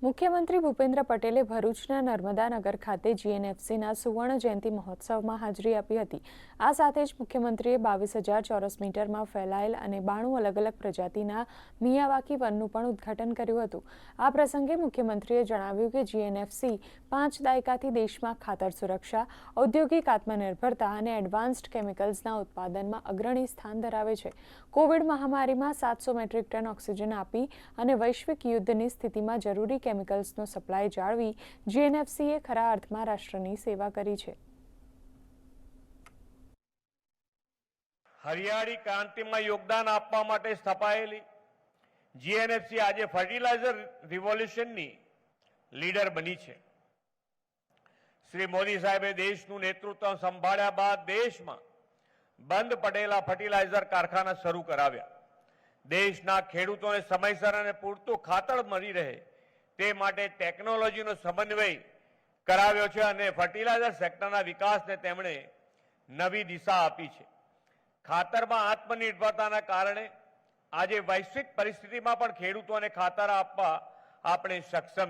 મુખ્યમંત્રી ભૂપેન્દ્ર પટેલે ભરૂચના નર્મદાનગર ખાતે જીએનએફસીના સુવર્ણ જયંતિ મહોત્સવમાં હાજરી આપી હતી। આ સાથે જ મુખ્યમંત્રીએ 22,000 ચોરસ મીટરમાં ફેલાયેલ અને 92 અલગ અલગ પ્રજાતિના મિયાવાકી વનનું પણ ઉદ્ઘાટન કર્યું હતું। આ પ્રસંગે મુખ્યમંત્રીએ જણાવ્યું કે જીએનએફસી 5 દાયકાથી દેશમાં ખાતર સુરક્ષા, ઔદ્યોગિક આત્મનિર્ભરતા અને એડવાન્સ્ડ કેમિકલ્સના ઉત્પાદનમાં અગ્રણી સ્થાન ધરાવે છે। કોવિડ મહામારીમાં 700 મેટ્રિક ટન ઓક્સિજન આપી અને વૈશ્વિક યુદ્ધની સ્થિતિમાં જરૂરી કેમિકલ્સનો સપ્લાય જાળવી જીએનએફસીએ ખરા અર્થમાં રાષ્ટ્રની સેવા કરી છે। હરિયાળી ક્રાંતિમાં યોગદાન આપવા માટે સ્થપાયેલી જીએનએફસી આજે ફર્ટિલાઇઝર રિવોલ્યુશનની લીડર બની છે। શ્રી મોદી સાહેબે દેશનું નેતૃત્વ સંભાળ્યા બાદ દેશમાં બંધ પડેલા ફર્ટિલાઇઝર કારખાના શરૂ કરાવ્યા। દેશના ખેડૂતોને સમયસર અને પૂરતું ખાતર મળી રહે તે માટે ટેકનોલોજીનો સમન્વય કરાવ્યો છે અને ફર્ટિલાઇઝર સેક્ટરના વિકાસને તેમણે નવી દિશા આપી છે। ખાતરમાં આત્મનિર્ભરતાના કારણે આજે વૈશ્વિક પરિસ્થિતિમાં પણ ખેડૂતોને ખાતર આપવા આપણે સક્ષમ